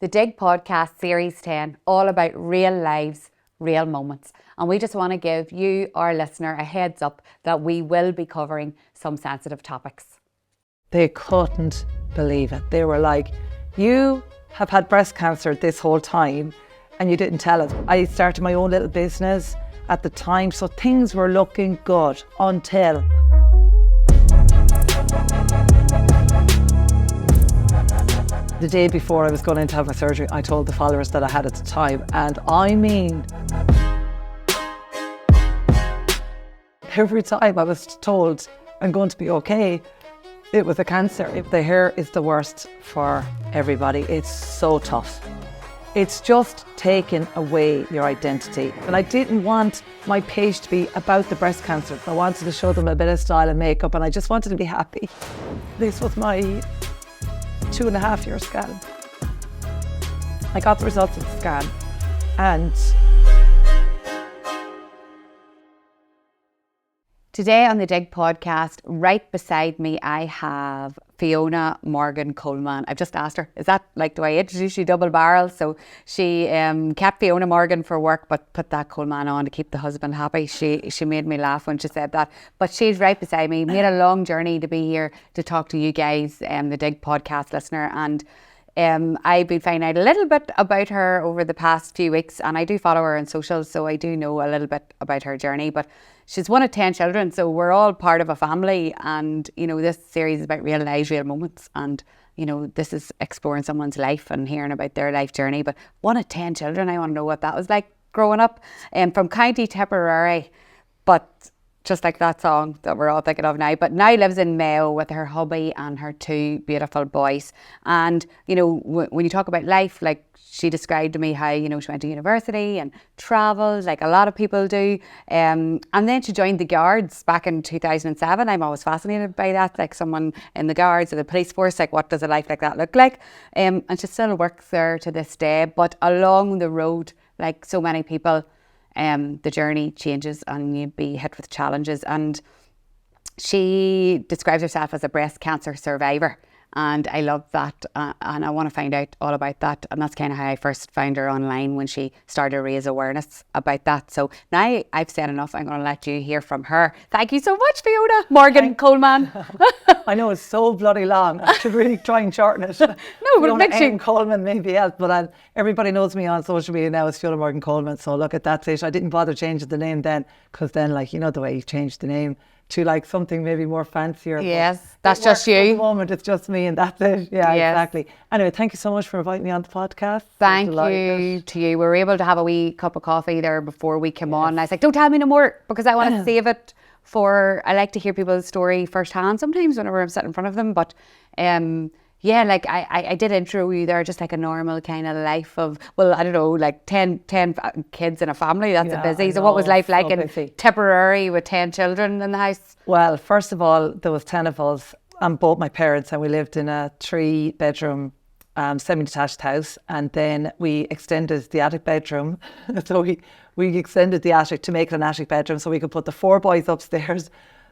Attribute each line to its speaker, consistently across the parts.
Speaker 1: The Dig Podcast Series 10, all about real lives, real moments. And we just want to give you, our listener, a heads up that we will be covering some sensitive topics.
Speaker 2: They couldn't believe it. They were like, you have had breast cancer this whole time and you didn't tell us. I started my own little business at the time, so things were looking good until... The day before I was going in to have my surgery, I told the followers that I had at the time, and I mean, every time I was told I'm going to be okay, it was a cancer. The hair is the worst for everybody. It's so tough. It's just taking away your identity. And I didn't want my page to be about the breast cancer. I wanted to show them a bit of style and makeup, and I just wanted to be happy. This was my 2.5-year scan. I got the results of the scan, and
Speaker 1: today on the Dig Podcast, right beside me, I have Fiona Morgan Coleman. I've just asked her, is that like, do I introduce you double barrel? So she kept Fiona Morgan for work, but put that Coleman on to keep the husband happy. She made me laugh when she said that. But she's right beside me, made a long journey to be here to talk to you guys, the Dig Podcast listener. And I've been finding out a little bit about her over the past few weeks, and I do follow her on socials, so I do know a little bit about her journey. But she's one of 10 children, so we're all part of a family, and you know, this series is about real lives, real moments, and you know, this is exploring someone's life and hearing about their life journey. But one of 10 children, I want to know what that was like growing up, from County Tipperary, but just like that song that we're all thinking of now, but now lives in Mayo with her hubby and her 2 beautiful boys. And you know, when you talk about life, like she described to me how, you know, she went to university and travelled like a lot of people do, and then she joined the Guards back in 2007. I'm always fascinated by that, like someone in the Guards or the police force, like what does a life like that look like? And she still works there to this day, but along the road, like so many people, the journey changes and you'd be hit with challenges. And she describes herself as a breast cancer survivor, and I love that, and I want to find out all about that. And that's kind of how I first found her online, when she started to raise awareness about that. So now I've said enough, I'm going to let you hear from her. Thank you so much, Fiona Morgan Coleman.
Speaker 2: I know it's so bloody long. I should really try and shorten it.
Speaker 1: No, but it makes you...
Speaker 2: Coleman maybe else, but everybody knows me on social media now as Fiona Morgan Coleman. So look, that's it. I didn't bother changing the name then, because then, like, you know, the way you change the name to like something maybe more fancier.
Speaker 1: Yes, that's just you.
Speaker 2: At the moment, it's just me and that's it. Yeah, yes. Exactly. Anyway, thank you so much for inviting me on the podcast.
Speaker 1: Thank you to you. We were able to have a wee cup of coffee there before we came on. And I was like, don't tell me no more, because I want to save it for, I like to hear people's story firsthand sometimes whenever I'm sitting in front of them. But yeah, like I did intro you there, just like a normal kind of life of, well, I don't know, like 10 kids in a family. That's a busy. So what was life like in Tipperary with 10 children in the house?
Speaker 2: Well, first of all, there was 10 of us and both my parents, and we lived in a 3-bedroom semi-detached house, and then we extended the attic bedroom. So we extended the attic to make it an attic bedroom so we could put the 4 boys upstairs,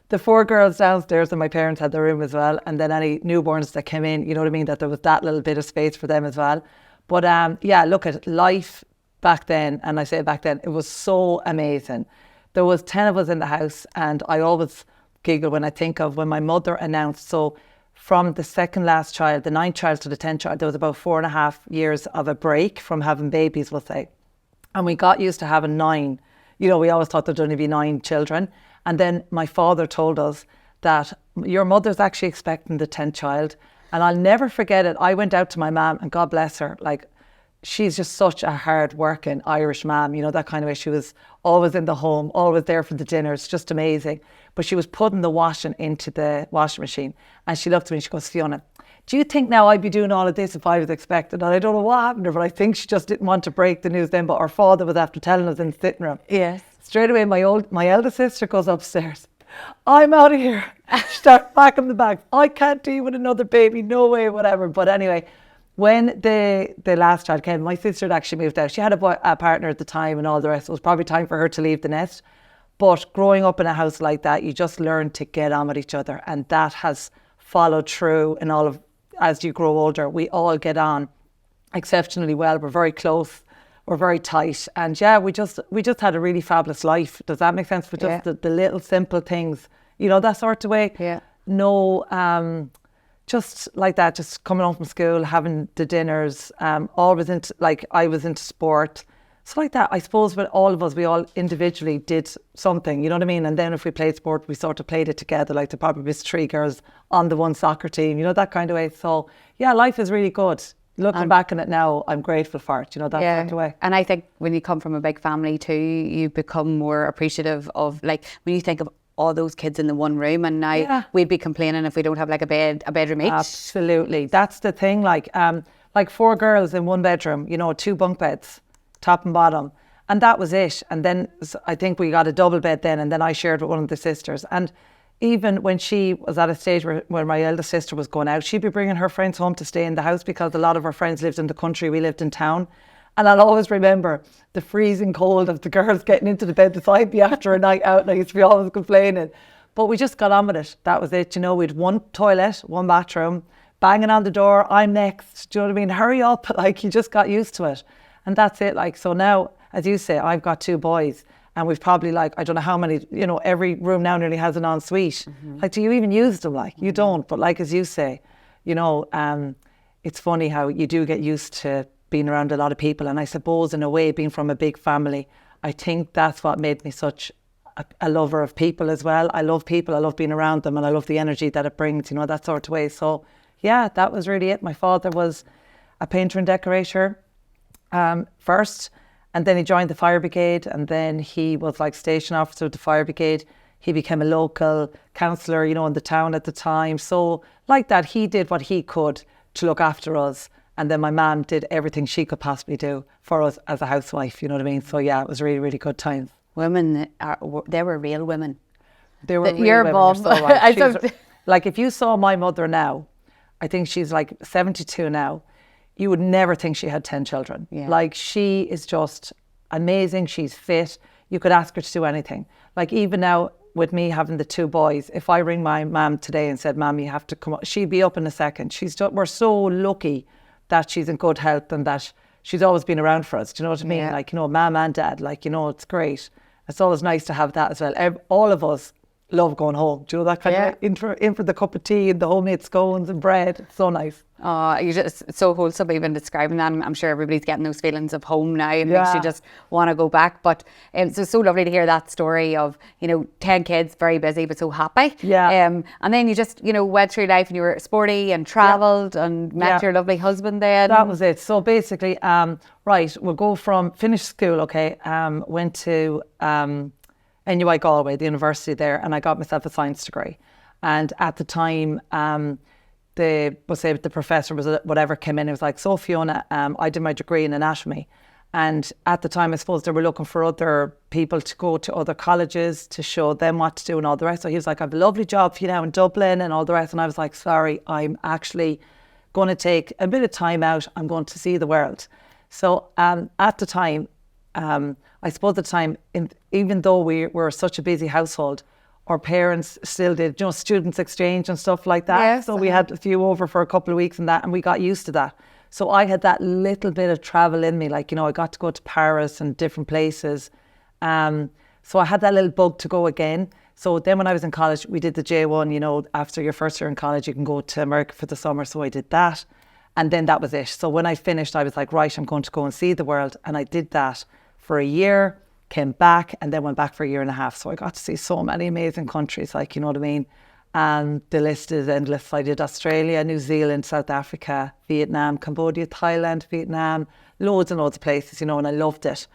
Speaker 2: the 4 girls downstairs, and my parents had their room as well. And then any newborns that came in, you know what I mean, that there was that little bit of space for them as well. But yeah, look at life back then. And I say back then, it was so amazing. There was 10 of us in the house, and I always giggle when I think of when my mother announced. So from the second last child, the 9th child to the 10th child, there was about 4.5 years of a break from having babies, we'll say. And we got used to having 9. You know, we always thought there'd only be 9 children. And then my father told us that your mother's actually expecting the 10th child. And I'll never forget it. I went out to my mum, and God bless her, like, she's just such a hard-working Irish mum, you know, that kind of way. She was always in the home, always there for the dinners, just amazing. But she was putting the washing into the washing machine, and she looked at me and she goes, Fiona, do you think now I'd be doing all of this if I was expecting? And I don't know what happened to her, but I think she just didn't want to break the news then. But her father was after telling us in the sitting room.
Speaker 1: Yes.
Speaker 2: Straight away, my eldest sister goes upstairs. I'm out of here. She starts packing the bags. I can't deal with another baby. No way, whatever. But anyway, when the last child came, my sister had actually moved out. She had a partner at the time and all the rest. It was probably time for her to leave the nest. But growing up in a house like that, you just learn to get on with each other. And that has followed through in all of, as you grow older, we all get on. exceptionally well. We're very close. We're very tight. And yeah, we just had a really fabulous life. Does that make sense? For just the little simple things, you know, that sort of way.
Speaker 1: Yeah.
Speaker 2: No, just like that, just coming home from school, having the dinners, always into, like, I was into sport. So like that, I suppose with all of us, we all individually did something, you know what I mean? And then if we played sport, we sort of played it together, like there probably was 3 girls on the one soccer team, you know, that kind of way. So yeah, life is really good. Looking back on it now, I'm grateful for it, you know, that sort of way.
Speaker 1: And I think when you come from a big family too, you become more appreciative of, like, when you think of all those kids in the one room, and now we'd be complaining if we don't have like a bedroom each.
Speaker 2: Absolutely. That's the thing, like 4 girls in one bedroom, you know, 2 bunk beds, top and bottom. And that was it. And then I think we got a double bed then, and then I shared with one of the sisters. And even when she was at a stage where my eldest sister was going out, she'd be bringing her friends home to stay in the house because a lot of her friends lived in the country, we lived in town. And I'll always remember the freezing cold of the girls getting into the bed beside me after a night out, and I used to be always complaining. But we just got on with it. That was it. You know, we had 1 toilet, 1 bathroom, banging on the door, I'm next. Do you know what I mean? Hurry up. Like, you just got used to it. And that's it. Like, so now, as you say, I've got 2 boys, and we've probably, like, I don't know how many, you know, every room now nearly has an ensuite. Like, do you even use them? Like, you don't. But like, as you say, you know, it's funny how you do get used to being around a lot of people. And I suppose in a way, being from a big family, I think that's what made me such a lover of people as well. I love people, I love being around them, and I love the energy that it brings, you know, that sort of way. So yeah, that was really it. My father was a painter and decorator first, and then he joined the fire brigade, and then he was like station officer of the fire brigade. He became a local councillor, you know, in the town at the time. So like that, he did what he could to look after us. And then my mum did everything she could possibly do for us as a housewife, you know what I mean? So yeah, it was really, really good times.
Speaker 1: Women, they were real women.
Speaker 2: They were real
Speaker 1: your
Speaker 2: women.
Speaker 1: mum.
Speaker 2: So right. Like, if you saw my mother now, I think she's like 72 now, you would never think she had 10 children. Yeah. Like, she is just amazing. She's fit. You could ask her to do anything. Like, even now with me having the 2 boys, if I ring my mum today and said, Mum, you have to come up, she'd be up in a second. We're so lucky that she's in good health and that she's always been around for us. Do you know what I mean? Yeah. Like, you know, Mum and Dad, like, you know, it's great. It's always nice to have that as well. All of us love going home. Do you know that kind of in for the cup of tea and the homemade scones and bread? It's so nice.
Speaker 1: Oh, you're just so wholesome even describing that. I'm sure everybody's getting those feelings of home now and makes you just want to go back. But it's so lovely to hear that story of, you know, 10 kids, very busy but so happy.
Speaker 2: Yeah.
Speaker 1: And then you just, you know, went through life and you were sporty and travelled and met your lovely husband then.
Speaker 2: That was it. So basically, right, we'll go from finished school, okay, went to NUI Galway, the university there, and I got myself a science degree. And at the time, the professor was whatever came in. It was like, so Fiona, I did my degree in anatomy, and at the time I suppose they were looking for other people to go to other colleges to show them what to do and all the rest. So he was like, I have a lovely job for you now in Dublin and all the rest. And I was like, sorry, I'm actually going to take a bit of time out. I'm going to see the world. So at the time, I suppose at the time, even though we were such a busy household, our parents still did, you know, students exchange and stuff like that. Yes, so we had a few over for a couple of weeks and that, and we got used to that. So I had that little bit of travel in me, like, you know, I got to go to Paris and different places. So I had that little bug to go again. So then when I was in college, we did the J1, you know, after your first year in college, you can go to America for the summer. So I did that. And then that was it. So when I finished, I was like, right, I'm going to go and see the world. And I did that for a year, came back, and then went back for a year and a half. So I got to see so many amazing countries, like, you know what I mean? And the list is endless. I did Australia, New Zealand, South Africa, Vietnam, Cambodia, Thailand, Vietnam, loads and loads of places, you know, and I loved it.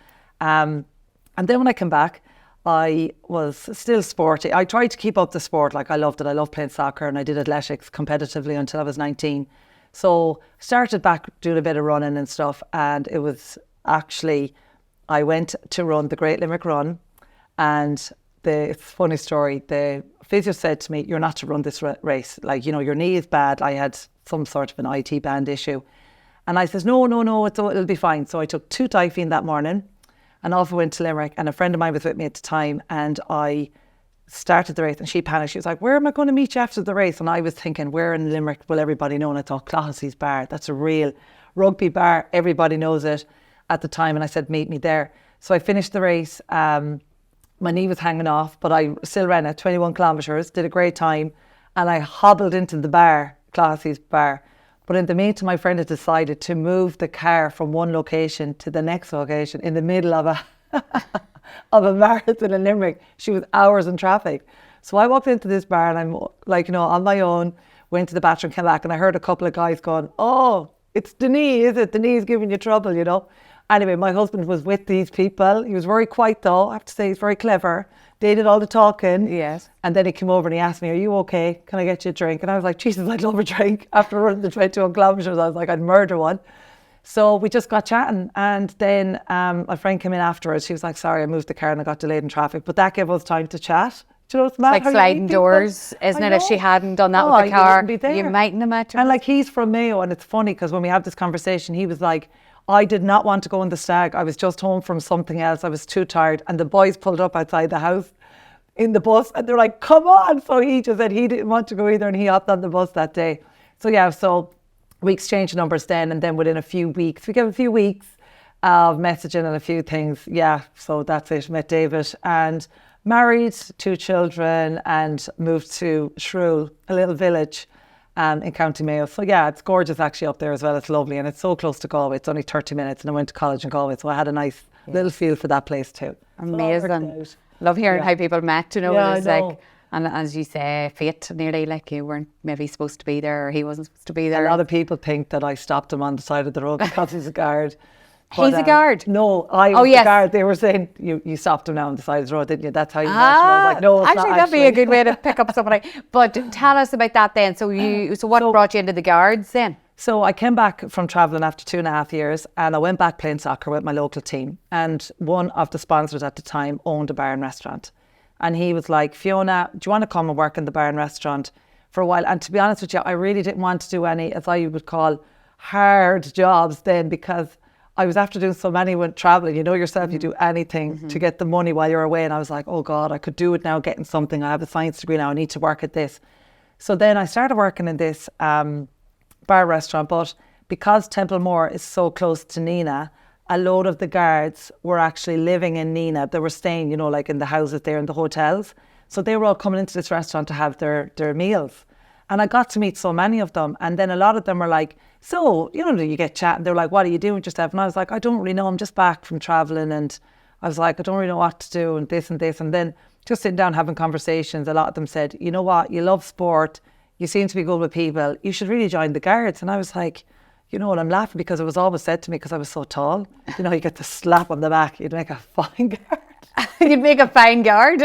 Speaker 2: And then when I came back, I was still sporty. I tried to keep up the sport, like I loved it. I loved playing soccer and I did athletics competitively until I was 19. So started back doing a bit of running and stuff, and it was actually, I went to run the Great Limerick Run, and it's a funny story, the physio said to me, you're not to run this race, like, you know, your knee is bad. I had some sort of an IT band issue. And I says, no, it'll be fine. So I took 2 Typhine that morning and off I went to Limerick, and a friend of mine was with me at the time, and I started the race and she panicked. She was like, where am I going to meet you after the race? And I was thinking, where in Limerick will everybody know? And I thought, Clohessey's Bar, that's a real Rugby bar, everybody knows it at the time. And I said, meet me there. So I finished the race. My knee was hanging off, but I still ran it, 21 kilometres, did a great time. And I hobbled into the bar, Classy's bar. But in the meantime, my friend had decided to move the car from one location to the next location in the middle of a marathon in Limerick. She was hours in traffic. So I walked into this bar and I'm like, on my own, went to the bathroom, came back, and I heard a couple of guys going, oh, it's the knee, is it? The knee's giving you trouble, Anyway, my husband was with these people. He was very quiet though. I have to say, he's very clever. They did all the talking.
Speaker 1: Yes.
Speaker 2: And then he came over and he asked me, are you okay? Can I get you a drink? And I was like, Jesus, I'd love a drink. After running the 21 kilometres, I was like, I'd murder one. So we just got chatting. And then my friend came in afterwards. She was like, sorry, I moved the car and I got delayed in traffic. But that gave us time to chat. Do you know, it's mad
Speaker 1: like sliding doors, isn't it? If she hadn't done that with the car, you mightn't have met her.
Speaker 2: And like, he's from Mayo, and it's funny because when we had this conversation, he was like, I did not want to go on the stag. I was just home from something else. I was too tired. And the boys pulled up outside the house in the bus and they're like, come on. So he just said he didn't want to go either, and he hopped on the bus that day. So we exchanged numbers then, and then within a few weeks, we gave a few weeks of messaging and a few things. Yeah, so that's it. Met David and married, 2 children, and moved to Shrule, a little village in County Mayo. So yeah, it's gorgeous actually up there as well. It's lovely, and it's so close to Galway. It's only 30 minutes, and I went to college in Galway, so I had a nice little feel for that place too.
Speaker 1: Amazing. Love hearing how people met,
Speaker 2: Yeah,
Speaker 1: it's like, and as you say, fate nearly, like you weren't maybe supposed to be there, or he wasn't supposed to be there.
Speaker 2: A lot of people think that I stopped him on the side of the road because he's a guard.
Speaker 1: He's a guard?
Speaker 2: No, I was the guard. They were saying, you stopped him now on the side of the road, didn't you? That's how you met him. I was like, no, it's
Speaker 1: actually,
Speaker 2: not
Speaker 1: that'd be a good way to pick up somebody. But tell us about that then. So what brought you into the guards then?
Speaker 2: So I came back from travelling after 2.5 years, and I went back playing soccer with my local team. And one of the sponsors at the time owned a bar and restaurant. And he was like, Fiona, do you want to come and work in the bar and restaurant for a while? And to be honest with you, I really didn't want to do any, as I would call, hard jobs then, because I was after doing so many when traveling. You know yourself, you do anything to get the money while you're away. And I was like, oh God, I could do it now, getting something. I have a science degree now, I need to work at this. So then I started working in this bar restaurant, but because Templemore is so close to Nina, a load of the guards were actually living in Nina. They were staying, like in the houses there in the hotels. So they were all coming into this restaurant to have their meals. And I got to meet so many of them. And then a lot of them were like, so, you get chatting. They're like, what are you doing with yourself? And I was like, I don't really know. I'm just back from traveling. And I was like, I don't really know what to do and this and this. And then just sitting down having conversations, a lot of them said, you know what, you love sport. You seem to be good with people. You should really join the guards. And I was like, and I'm laughing because it was always said to me because I was so tall. You get the slap on the back. You'd make a fine guard.
Speaker 1: You'd make a fine guard.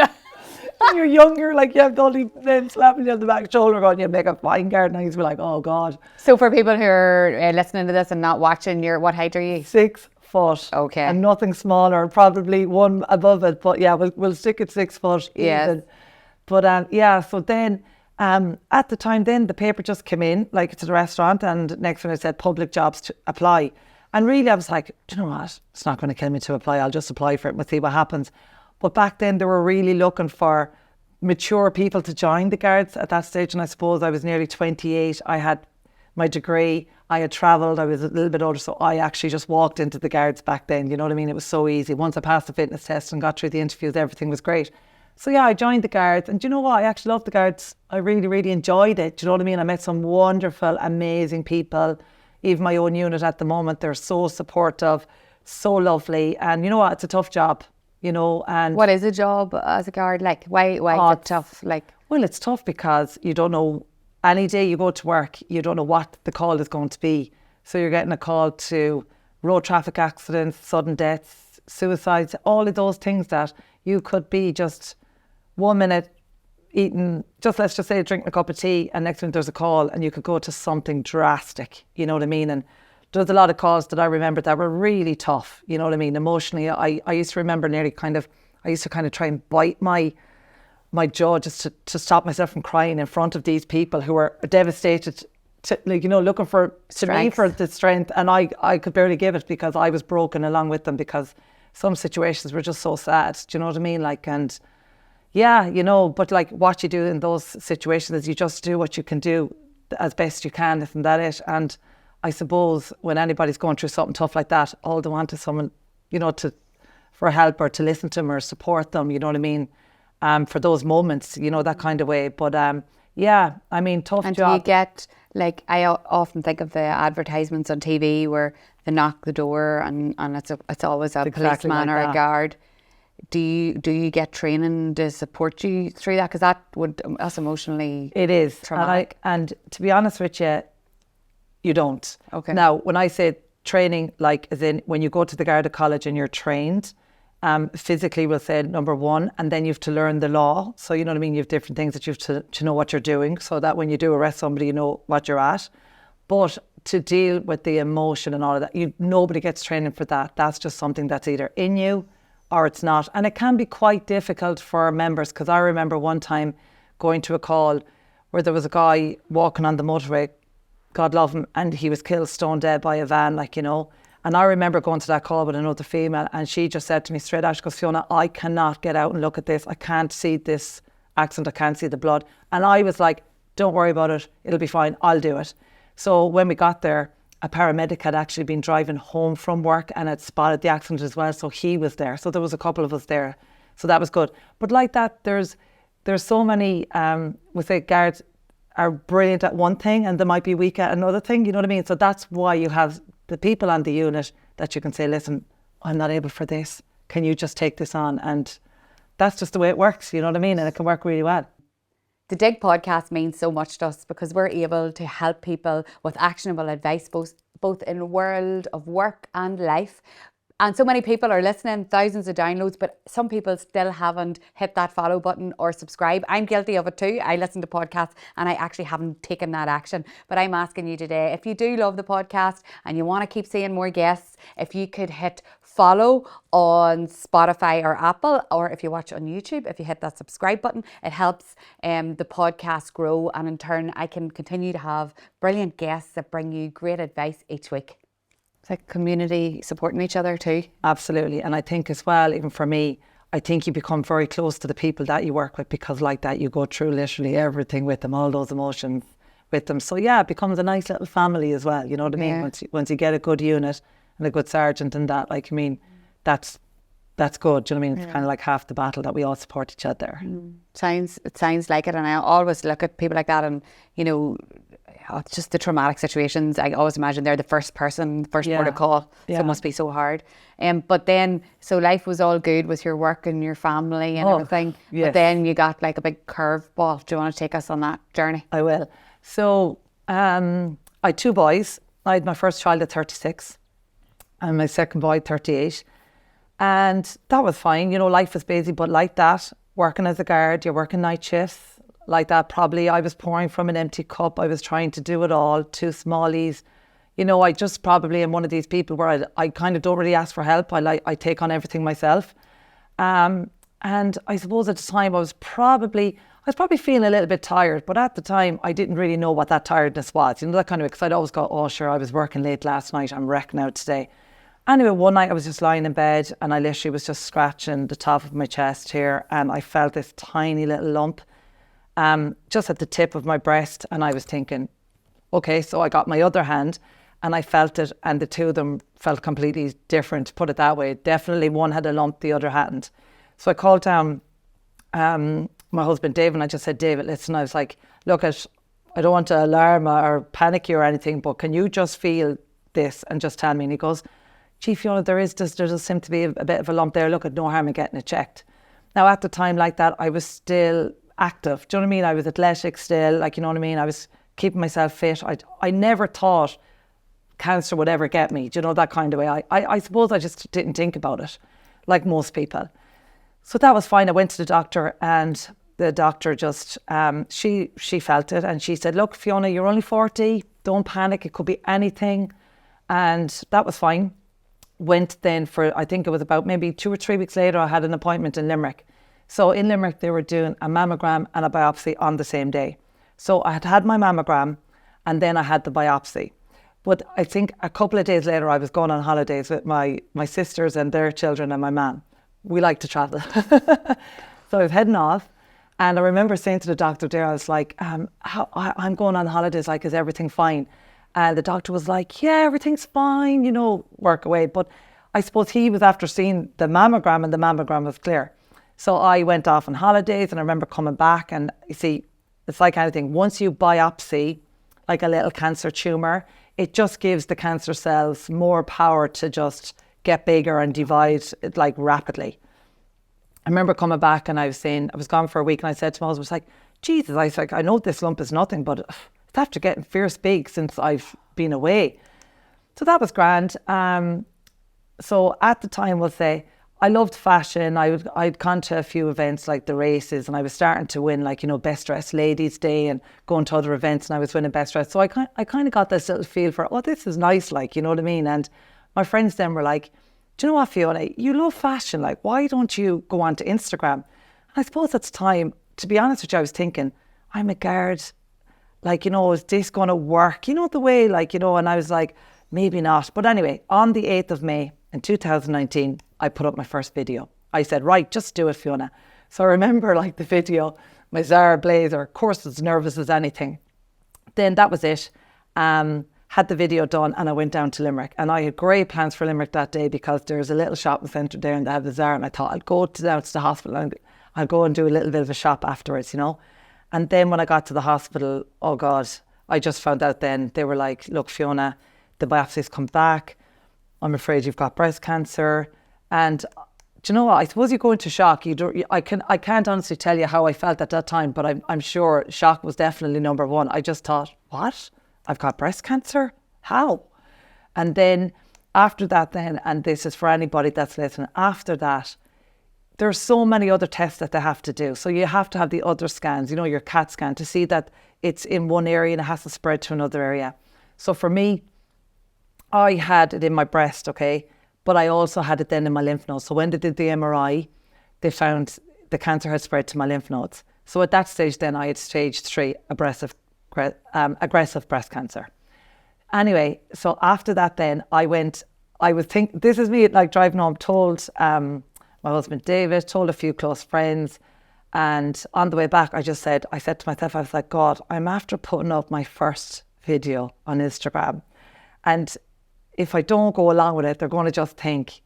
Speaker 2: When you're younger, like you have only men slapping you on the back shoulder going, you make a fine guard. And I used to be like, oh God.
Speaker 1: So for people who are listening to this and not watching, what height are you?
Speaker 2: 6 foot.
Speaker 1: Okay.
Speaker 2: And nothing smaller, probably one above it. But yeah, we'll stick at 6 foot.
Speaker 1: Yes.
Speaker 2: Even. But so then at the time then the paper just came in like to the restaurant, and next one it said public jobs to apply. And really I was like, do you know what? It's not going to kill me to apply. I'll just apply for it and we'll see what happens. But back then they were really looking for mature people to join the guards at that stage. And I suppose I was nearly 28. I had my degree. I had travelled. I was a little bit older. So I actually just walked into the guards back then. You know what I mean? It was so easy. Once I passed the fitness test and got through the interviews, everything was great. So yeah, I joined the guards. And do you know what? I actually loved the guards. I really, really enjoyed it. Do you know what I mean? I met some wonderful, amazing people. Even my own unit at the moment, they're so supportive, so lovely. And you know what? It's a tough job. And
Speaker 1: what is a job as a guard like? Why is it tough?
Speaker 2: Well, it's tough because you don't know, any day you go to work, you don't know what the call is going to be. So you're getting a call to road traffic accidents, sudden deaths, suicides, all of those things that you could be just 1 minute eating, let's just say drinking a cup of tea, and next minute there's a call and you could go to something drastic, you know what I mean? And there's a lot of calls that I remember that were really tough, you know what I mean? Emotionally, I used to remember I used to try and bite my jaw just to stop myself from crying in front of these people who were devastated, looking for the strength. And I could barely give it because I was broken along with them, because some situations were just so sad, do you know what I mean? But what you do in those situations is you just do what you can do as best you can, isn't that it? And I suppose when anybody's going through something tough like that, all they want is someone, you know, for help or to listen to them or support them, you know what I mean? For those moments, you know, that kind of way. But yeah, I mean, tough
Speaker 1: and
Speaker 2: job.
Speaker 1: do you get, like, I often think of the advertisements on TV where they knock the door and it's always a
Speaker 2: Exactly
Speaker 1: policeman
Speaker 2: like
Speaker 1: or
Speaker 2: that.
Speaker 1: a guard. Do you get training to support you through that? Because that's emotionally
Speaker 2: It is
Speaker 1: traumatic.
Speaker 2: and to be honest with you, you don't.
Speaker 1: Okay.
Speaker 2: Now, when I say training, like as in when you go to the Garda College and you're trained, physically we'll say number one, and then you have to learn the law. So you know what I mean. You have different things that you have to know what you're doing, so that when you do arrest somebody, you know what you're at. But to deal with the emotion and all of that, nobody gets training for that. That's just something that's either in you or it's not. And it can be quite difficult for members, because I remember one time going to a call where there was a guy walking on the motorway, God love him, and he was killed stone dead by a van, like, you know. And I remember going to that call with another female, and she just said to me straight out, she goes, Fiona, I cannot get out and look at this. I can't see this accident. I can't see the blood. And I was like, don't worry about it. It'll be fine. I'll do it. So when we got there, a paramedic had actually been driving home from work and had spotted the accident as well. So he was there. So there was a couple of us there. So that was good. But like that, there's so many, we say guards are brilliant at one thing and they might be weak at another thing. You know what I mean? So that's why you have the people on the unit that you can say, listen, I'm not able for this. Can you just take this on? And that's just the way it works. You know what I mean? And it can work really well.
Speaker 1: The Dig podcast means so much to us because we're able to help people with actionable advice, both in the world of work and life. And so many people are listening, thousands of downloads, but some people still haven't hit that follow button or subscribe. I'm guilty of it too. I listen to podcasts and I actually haven't taken that action. But I'm asking you today, if you do love the podcast and you want to keep seeing more guests, if you could hit follow on Spotify or Apple, or if you watch on YouTube, if you hit that subscribe button, it helps the podcast grow. And in turn, I can continue to have brilliant guests that bring you great advice each week. It's like community supporting each other too.
Speaker 2: Absolutely. And I think as well, even for me, I think you become very close to the people that you work with, because like that, you go through literally everything with them, all those emotions with them. So yeah, it becomes a nice little family as well. You know what I mean? Once you get a good unit and a good sergeant and that, like, I mean, that's good. Do you know what I mean? It's kind of like half the battle, that we all support each other.
Speaker 1: It sounds like it. And I always look at people like that and, you know, it's just the traumatic situations. I always imagine they're the first port of call. So it must be so hard. But then, so life was all good with your work and your family and everything.
Speaker 2: Yes.
Speaker 1: But then you got like a big curveball. Do you want to take us on that journey?
Speaker 2: I will. So I had two boys. I had my first child at 36 and my second boy at 38. And that was fine. You know, life was busy, but like that, working as a guard, you're working night shifts. Like that, probably I was pouring from an empty cup. I was trying to do it all, two smallies. You know, I just probably am one of these people where I kind of don't really ask for help. I take on everything myself. And I suppose at the time I was probably feeling a little bit tired, but at the time I didn't really know what that tiredness was. You know, that kind of, because I'd always go, oh sure, I was working late last night, I'm wrecked now today. Anyway, one night I was just lying in bed and I literally was just scratching the top of my chest here, and I felt this tiny little lump just at the tip of my breast, and I was thinking, okay, so I got my other hand and I felt it, and the two of them felt completely different, put it that way. Definitely one had a lump, the other hadn't. So I called down my husband David, and I just said, David, listen, I was like, look, I don't want to alarm or panic you or anything, but can you just feel this and just tell me? And he goes, gee, Fiona, there does seem to be a bit of a lump there. Look, at no harm in getting it checked. Now at the time like that, I was still active. Do you know what I mean? I was athletic still, like, you know what I mean? I was keeping myself fit. I never thought cancer would ever get me. Do you know, that kind of way? I suppose I just didn't think about it, like most people. So that was fine. I went to the doctor, and the doctor just, she felt it, and she said, look, Fiona, you're only 40. Don't panic. It could be anything. And that was fine. Went then for, I think it was about maybe 2 or 3 weeks later, I had an appointment in Limerick. So in Limerick, they were doing a mammogram and a biopsy on the same day. So I had my mammogram and then I had the biopsy. But I think a couple of days later, I was going on holidays with my sisters and their children and my mum. We like to travel. So I was heading off, and I remember saying to the doctor there, I was like, I'm going on holidays, like, is everything fine? And the doctor was like, yeah, everything's fine, you know, work away. But I suppose he was after seeing the mammogram, and the mammogram was clear. So I went off on holidays, and I remember coming back, and you see, it's like anything. Once you biopsy like a little cancer tumour, it just gives the cancer cells more power to just get bigger and divide like rapidly. I remember coming back, and I was gone for a week, and I said to my husband, I was like, Jesus, I was like, I know this lump is nothing, but it's after getting fierce big since I've been away. So that was grand. So at the time, we'll say, I loved fashion. I'd gone to a few events like the races, and I was starting to win, like, you know, Best Dressed Ladies Day and going to other events, and I was winning Best Dressed. So I kind of got this little feel for, oh, this is nice, like, you know what I mean? And my friends then were like, do you know what, Fiona, you love fashion. Like, why don't you go on to Instagram? And I suppose at the time, to be honest with you, I was thinking, I'm a guard. Like, you know, is this going to work? You know, the way, like, you know, and I was like, maybe not. But anyway, on the 8th of May in 2019, I put up my first video. I said, right, just do it, Fiona. So I remember like the video, my Zara blazer, of course as nervous as anything. Then that was it. Had the video done, and I went down to Limerick. And I had great plans for Limerick that day, because there's a little shopping centre there and they have the Zara, and I thought I'd go down to the hospital and I'll go and do a little bit of a shop afterwards, you know. And then when I got to the hospital, oh God, I just found out then, they were like, look, Fiona, the biopsy's come back. I'm afraid you've got breast cancer. And do you know what? I suppose you go into shock. I can't honestly tell you how I felt at that time, but I'm sure shock was definitely number one. I just thought, what? I've got breast cancer? How? And then after that then, and this is for anybody that's listening, after that, there's so many other tests that they have to do. So you have to have the other scans, you know, your CAT scan, to see that it's in one area and it hasn't spread to another area. So for me, I had it in my breast, okay, but I also had it then in my lymph nodes. So when they did the MRI, they found the cancer had spread to my lymph nodes. So at that stage then, I had stage 3 aggressive breast cancer. Anyway, so after that then, this is me like driving home, told my husband David, told a few close friends, and on the way back I said to myself, I was like, God, I'm after putting up my first video on Instagram, and if I don't go along with it, they're going to just think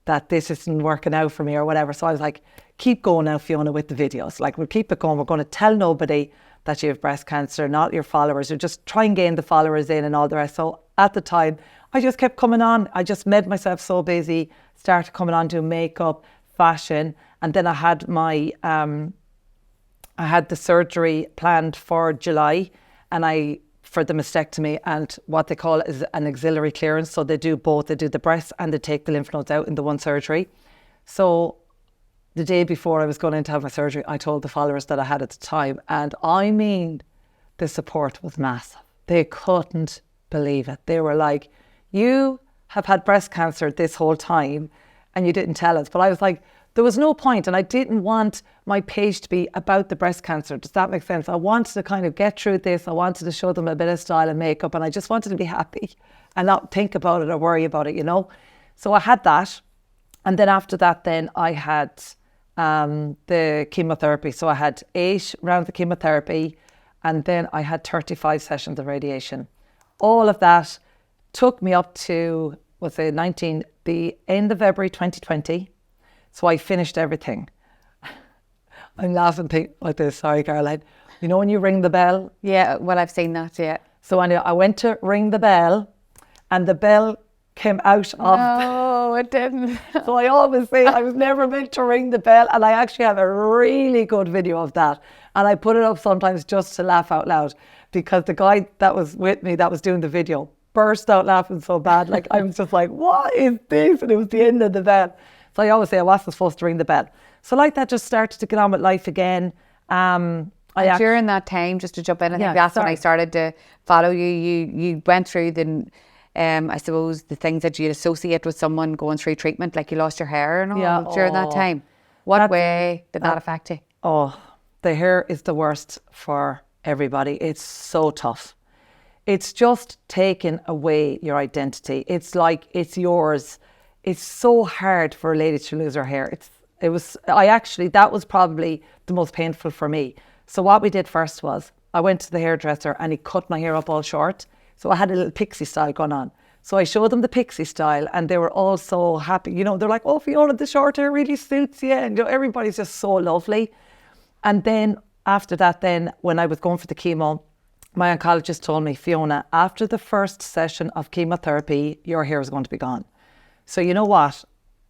Speaker 2: that this isn't working out for me or whatever. So I was like, keep going now, Fiona, with the videos. Like, we'll keep it going. We're going to tell nobody that you have breast cancer, not your followers. Or just try and gain the followers in and all the rest. So at the time, I just kept coming on. I just made myself so busy, started coming on doing makeup, fashion. And then I had the surgery planned for July, and for the mastectomy, and what they call is an auxiliary clearance. So they do both. They do the breast and they take the lymph nodes out in the one surgery. So the day before I was going in to have my surgery, I told the followers that I had at the time, and I mean, the support was massive. They couldn't believe it. They were like, you have had breast cancer this whole time and you didn't tell us. But I was like, there was no point, and I didn't want my page to be about the breast cancer. Does that make sense? I wanted to kind of get through this. I wanted to show them a bit of style and makeup, and I just wanted to be happy and not think about it or worry about it, you know? So I had that. And then after that, then I had the chemotherapy. So I had 8 rounds of chemotherapy, and then I had 35 sessions of radiation. All of that took me up to, the end of February 2020. So I finished everything. I'm laughing like this, sorry, Caroline. You know when you ring the bell?
Speaker 1: Yeah, well, I've seen that, yeah.
Speaker 2: So anyway, I went to ring the bell, and the bell came out of...
Speaker 1: No, it didn't.
Speaker 2: So I always say I was never meant to ring the bell, and I actually have a really good video of that. And I put it up sometimes just to laugh out loud, because the guy that was with me that was doing the video burst out laughing so bad. Like, I was just like, what is this? And it was the end of the bell. So I always say I wasn't supposed to ring the bell. So like that, just started to get on with life again.
Speaker 1: During that time, just to jump in, I think that's when I started to follow you. You went through I suppose the things that you'd associate with someone going through treatment, like you lost your hair and all during that time. What way did that affect you?
Speaker 2: Oh, the hair is the worst for everybody. It's so tough. It's just taking away your identity. It's like it's yours. It's so hard for a lady to lose her hair. That was probably the most painful for me. So what we did first was I went to the hairdresser, and he cut my hair up all short. So I had a little pixie style going on. So I showed them the pixie style and they were all so happy. You know, they're like, oh, Fiona, the short hair really suits you. And you know, everybody's just so lovely. And then after that, then when I was going for the chemo, my oncologist told me, Fiona, after the first session of chemotherapy, your hair is going to be gone. So you know what?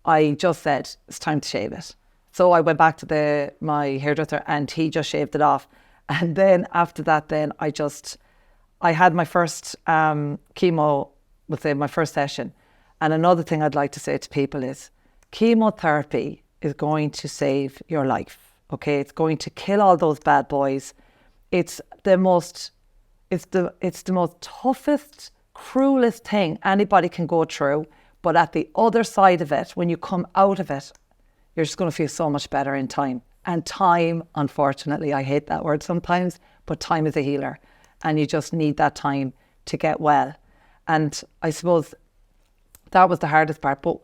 Speaker 2: I just said, it's time to shave it. So I went back to my hairdresser and he just shaved it off. And then after that, then I had my first chemo, my first session. And another thing I'd like to say to people is chemotherapy is going to save your life. Okay, it's going to kill all those bad boys. It's the most toughest, cruelest thing anybody can go through. But at the other side of it, when you come out of it, you're just going to feel so much better in time. And time, unfortunately, I hate that word sometimes, but time is a healer. And you just need that time to get well. And I suppose that was the hardest part. But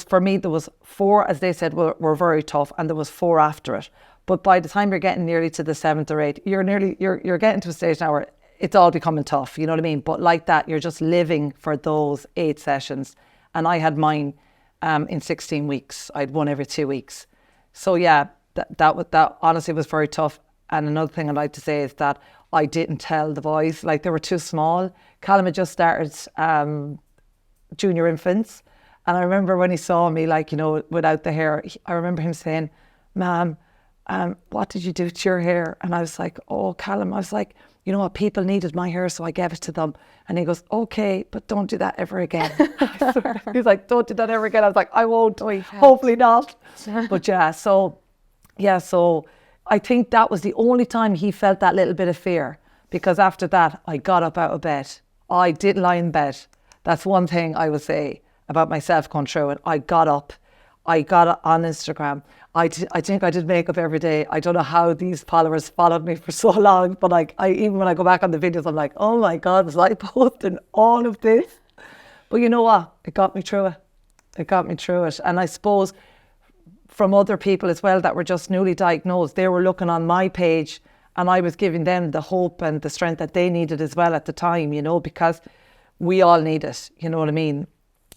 Speaker 2: for me, there was 4, as they said, were very tough, and there was 4 after it. But by the time you're getting nearly to the 7th or 8th, you're getting to a stage now where it's all becoming tough, you know what I mean? But like that, you're just living for those 8 sessions. And I had mine in 16 weeks. I had one every 2 weeks. So yeah, that honestly was very tough. And another thing I'd like to say is that I didn't tell the boys, like they were too small. Callum had just started junior infants. And I remember when he saw me, like, you know, without the hair, I remember him saying, Ma'am, what did you do to your hair? And I was like, oh, Callum, I was like, you know what, people needed my hair, so I gave it to them. And he goes, okay, but don't do that ever again. He's like, don't do that ever again. I was like, I won't, hopefully not. But so I think that was the only time he felt that little bit of fear, because after that, I got up out of bed. I didn't lie in bed. That's one thing I would say about myself going through it. I got up. I got on Instagram. I think I did makeup every day. I don't know how these followers followed me for so long, but like, even when I go back on the videos, I'm like, oh my God, was I posting all of this? But you know what? It got me through it. It got me through it. And I suppose from other people as well that were just newly diagnosed, they were looking on my page and I was giving them the hope and the strength that they needed as well at the time, you know, because we all need it, you know what I mean?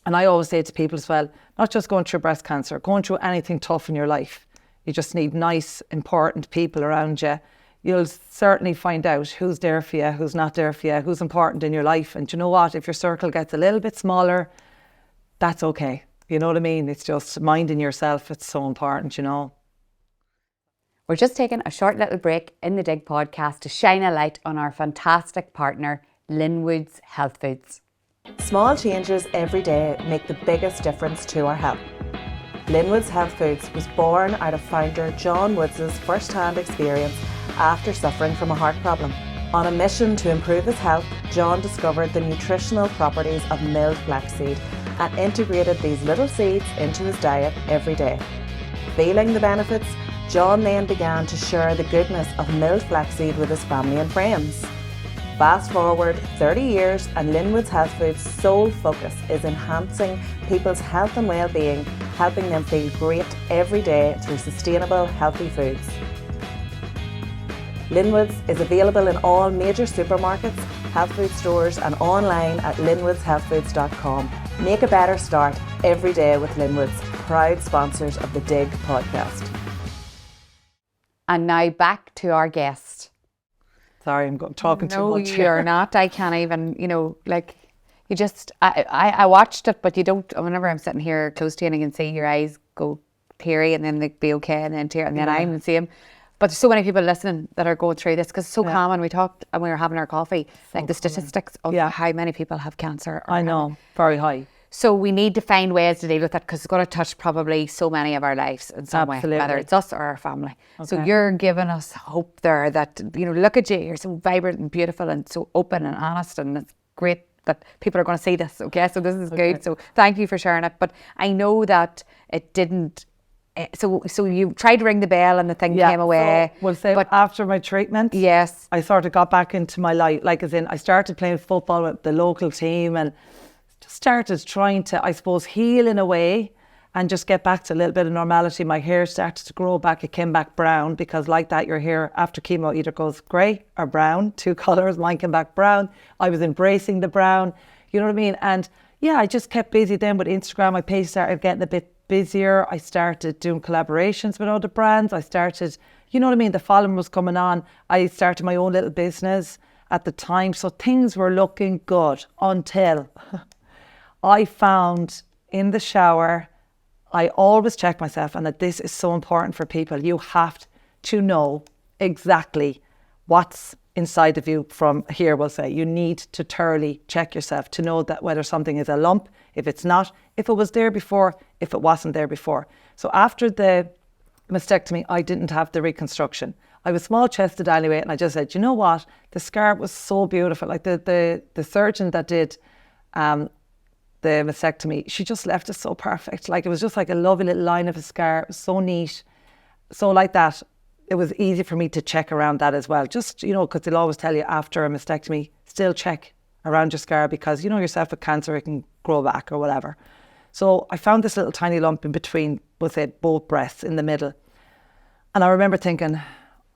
Speaker 2: And I always say to people as well, not just going through breast cancer, going through anything tough in your life. You just need nice, important people around you. You'll certainly find out who's there for you, who's not there for you, who's important in your life. And you know what? If your circle gets a little bit smaller, that's okay. You know what I mean? It's just minding yourself. It's so important, you know.
Speaker 1: We're just taking a short little break in the Dig podcast to shine a light on our fantastic partner, Linwoods Health Foods.
Speaker 3: Small changes every day make the biggest difference to our health. Linwoods Health Foods was born out of founder John Woods' first-hand experience after suffering from a heart problem. On a mission to improve his health, John discovered the nutritional properties of milled flaxseed and integrated these little seeds into his diet every day. Feeling the benefits, John then began to share the goodness of milled flaxseed with his family and friends. Fast forward 30 years and Linwoods Health Foods' sole focus is enhancing people's health and well-being, helping them feel great every day through sustainable, healthy foods. Linwoods is available in all major supermarkets, health food stores and online at linwoodshealthfoods.com. Make a better start every day with Linwoods, proud sponsors of the Dig podcast.
Speaker 1: And now back to our guest.
Speaker 2: Sorry, I'm talking too much.
Speaker 1: No, you're not. I can't even, you know, like, you just, I watched it, but you don't, whenever I'm sitting here close to you and I can see your eyes go teary and then they be okay and then tear, and then I'm the same. But there's so many people listening that are going through this because it's so common. We talked and we were having our coffee, like the statistics of how many people have cancer.
Speaker 2: I know, very high.
Speaker 1: So we need to find ways to deal with that because it's going to touch probably so many of our lives in some way, whether it's us or our family. Okay. So you're giving us hope there that, you know, look at you, you're so vibrant and beautiful and so open and honest, and it's great that people are going to see this, okay? So this is good. So thank you for sharing it. But I know that it didn't, so you tried to ring the bell and the thing came away.
Speaker 2: So we'll say, but after my treatment, I sort of got back into my life, like as in I started playing football with the local team and just started trying to, I suppose, heal in a way and just get back to a little bit of normality. My hair started to grow back. It came back brown, because like that, your hair after chemo either goes grey or brown, 2 colours. Mine came back brown. I was embracing the brown, you know what I mean? And yeah, I just kept busy then with Instagram. My page started getting a bit busier. I started doing collaborations with other brands. I started, you know what I mean? The following was coming on. I started my own little business at the time. So things were looking good until I found in the shower, I always check myself, and that this is so important for people. You have to know exactly what's inside of you from here, we'll say. You need to thoroughly check yourself to know that whether something is a lump, if it's not, if it was there before, if it wasn't there before. So after the mastectomy, I didn't have the reconstruction. I was small chested anyway, and I just said, you know what? The scar was so beautiful. Like the surgeon that did the mastectomy, she just left it so perfect. Like it was just like a lovely little line of a scar. It was so neat. So like that, it was easy for me to check around that as well. Just, you know, because they'll always tell you after a mastectomy, still check around your scar, because you know yourself with cancer, it can grow back or whatever. So I found this little tiny lump in between, we'll say, both breasts in the middle. And I remember thinking,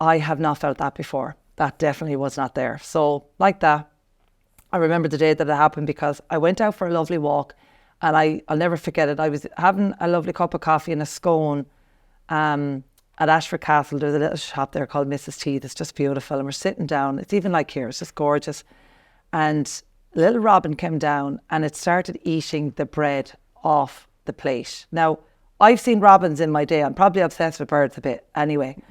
Speaker 2: I have not felt that before. That definitely was not there. So like that, I remember the day that it happened, because I went out for a lovely walk, and I'll never forget it. I was having a lovely cup of coffee and a scone at Ashford Castle. There's a little shop there called Mrs. T that's just beautiful, and we're sitting down. It's even like here, it's just gorgeous. And little Robin came down, and it started eating the bread off the plate. Now, I've seen robins in my day. I'm probably obsessed with birds a bit anyway,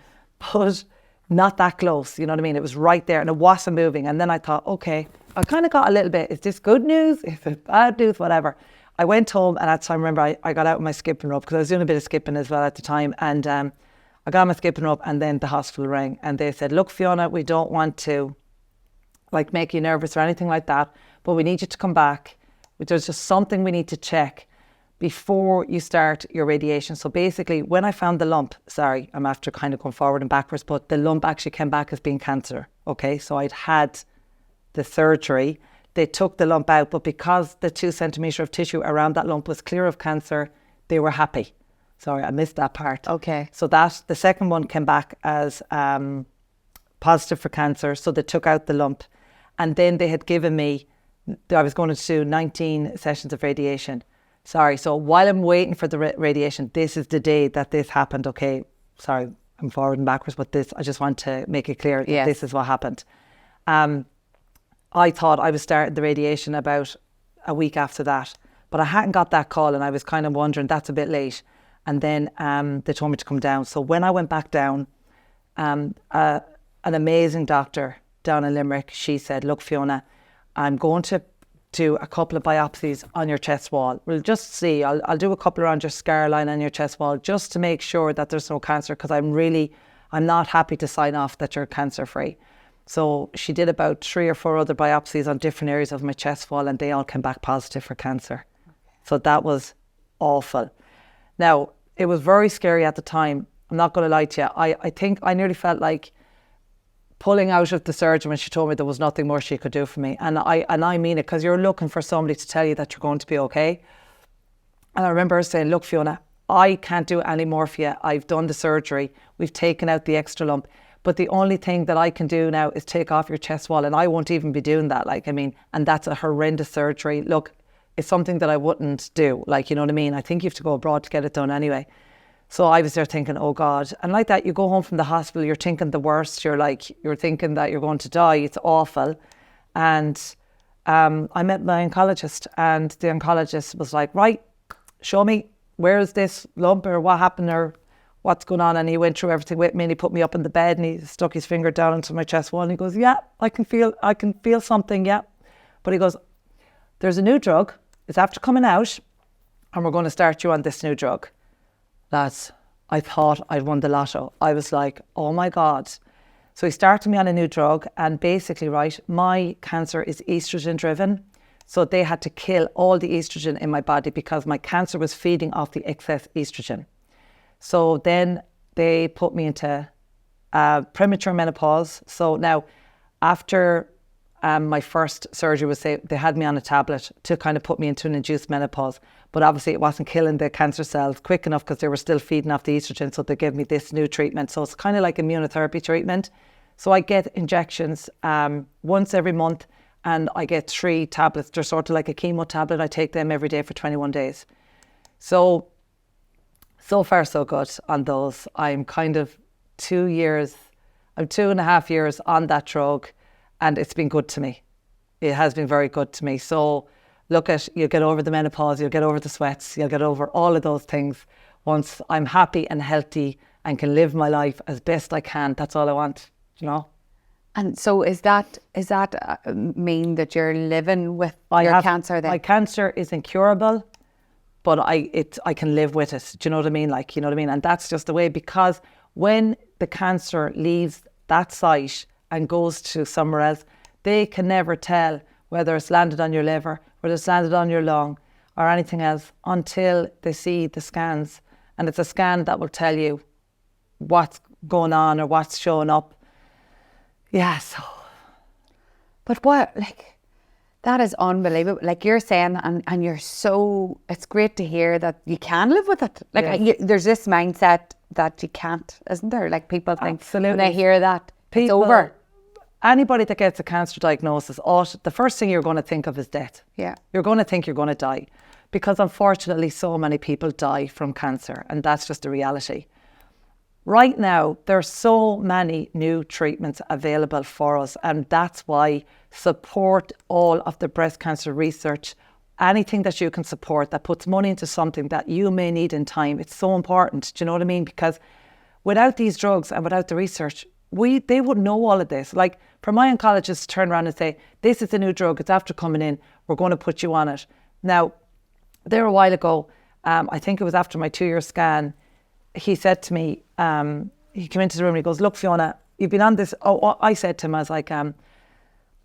Speaker 2: but not that close, you know what I mean? It was right there, and it wasn't moving. And then I thought, okay, I kind of got a little bit, is this good news? Is it bad news? Whatever. I went home, and at the time, remember, I got out with my skipping rope, because I was doing a bit of skipping as well at the time. And I got my skipping rope, and then the hospital rang, and they said, look, Fiona, we don't want to like make you nervous or anything like that, but we need you to come back. There's just something we need to check before you start your radiation. So basically, when I found the lump, sorry, I'm after kind of going forward and backwards, but the lump actually came back as being cancer. Okay, so I'd had the surgery. They took the lump out, but because the 2 centimetre of tissue around that lump was clear of cancer, they were happy. Sorry, I missed that part.
Speaker 1: Okay.
Speaker 2: So that the second one came back as positive for cancer. So they took out the lump, and then they had given me, I was going to do 19 sessions of radiation. Sorry, so while I'm waiting for the radiation, this is the day that this happened. Okay, sorry, I'm forward and backwards, but this, I just want to make it clear that this is what happened. I thought I was starting the radiation about a week after that, but I hadn't got that call, and I was kind of wondering, that's a bit late. And then they told me to come down. So when I went back down, an amazing doctor down in Limerick, she said, look, Fiona, I'm going to do a couple of biopsies on your chest wall. We'll just see. I'll do a couple around your scar line on your chest wall, just to make sure that there's no cancer, because I'm not happy to sign off that you're cancer free. So she did about 3 or 4 other biopsies on different areas of my chest wall, and they all came back positive for cancer. So that was awful. Now, it was very scary at the time. I'm not going to lie to you. I think I nearly felt like pulling out of the surgeon when she told me there was nothing more she could do for me. And I mean it, because you're looking for somebody to tell you that you're going to be okay. And I remember her saying, look, Fiona, I can't do any more for you. I've done the surgery. We've taken out the extra lump. But the only thing that I can do now is take off your chest wall. And I won't even be doing that. And that's a horrendous surgery. Look, it's something that I wouldn't do. You know what I mean? I think you have to go abroad to get it done anyway. So I was there thinking, oh God. And like that, you go home from the hospital, you're thinking the worst. You're thinking that you're going to die. It's awful. And I met my oncologist, and the oncologist was like, right, show me, where is this lump, or what happened, or what's going on? And he went through everything with me, and he put me up in the bed, and he stuck his finger down into my chest wall, and he goes, yeah, I can feel something, yeah. But he goes, there's a new drug. It's after coming out, and we're going to start you on this new drug. Lads, I thought I'd won the lotto. I was like, oh my God. So he started me on a new drug, and basically, right, my cancer is estrogen driven. So they had to kill all the estrogen in my body, because my cancer was feeding off the excess estrogen. So then they put me into premature menopause. So now, after my first surgery was they had me on a tablet to kind of put me into an induced menopause. But obviously it wasn't killing the cancer cells quick enough because they were still feeding off the estrogen. So they gave me this new treatment. So it's kind of like immunotherapy treatment. So I get injections once every month, and I get 3 tablets. They're sort of like a chemo tablet. I take them every day for 21 days. So far so good on those. I'm kind of 2.5 years on that drug, and it's been good to me. It has been very good to me. So you'll get over the menopause, you'll get over the sweats, you'll get over all of those things once I'm happy and healthy and can live my life as best I can. That's all I want, you know.
Speaker 1: And so is that mean that you're living with your cancer then?
Speaker 2: My cancer is incurable, but I can live with it. Do you know what I mean? Like, you know what I mean? And that's just the way, because when the cancer leaves that site and goes to somewhere else, they can never tell whether it's landed on your liver, whether it's landed on your lung or anything else until they see the scans. And it's a scan that will tell you what's going on or what's showing up. Yeah, so.
Speaker 1: But what, like, that is unbelievable. Like you're saying, and you're so, it's great to hear that you can live with it. Like there's this mindset that you can't, isn't there? Like people think, when they hear that, it's over.
Speaker 2: Anybody that gets a cancer diagnosis, the first thing you're going to think of is death.
Speaker 1: Yeah.
Speaker 2: You're going to think you're going to die, because unfortunately so many people die from cancer, and that's just the reality. Right now, there are so many new treatments available for us, and that's why support all of the breast cancer research. Anything that you can support that puts money into something that you may need in time, it's so important. Do you know what I mean? Because without these drugs and without the research, they wouldn't know all of this. Like, for my oncologist to turn around and say, this is a new drug, it's after coming in, we're going to put you on it. Now, there a while ago, I think it was after my 2-year scan, he said to me, he came into the room and he goes, look, Fiona, you've been on this. I said to him, I was like,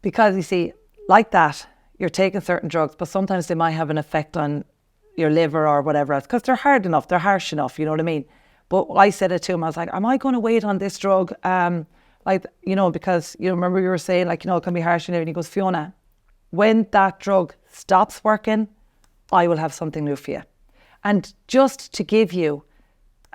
Speaker 2: because you see, like that, you're taking certain drugs, but sometimes they might have an effect on your liver or whatever else, because they're hard enough, they're harsh enough, you know what I mean? But I said it to him, I was like, am I going to wait on this drug? Like, you know, because you remember you were saying, like, you know, it can be harsh. And he goes, Fiona, when that drug stops working, I will have something new for you. And just to give you,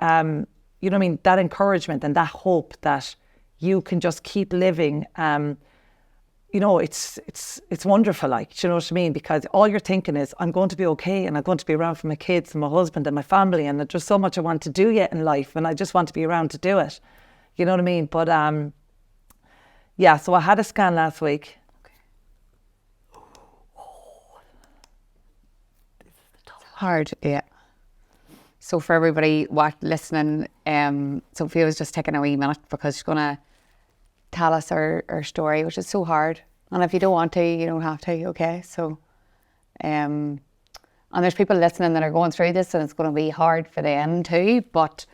Speaker 2: you know what I mean, that encouragement and that hope that you can just keep living, you know, it's wonderful, like, do you know what I mean? Because all you're thinking is, I'm going to be okay, and I'm going to be around for my kids and my husband and my family, and there's so much I want to do yet in life, and I just want to be around to do it. You know what I mean? But yeah, so I had a scan last week.
Speaker 1: Hard, yeah. So for everybody listening, Sophia was just taking a wee minute because she's going to tell us her story, which is so hard. And if you don't want to, you don't have to, okay? So, and there's people listening that are going through this, and it's going to be hard for them too, but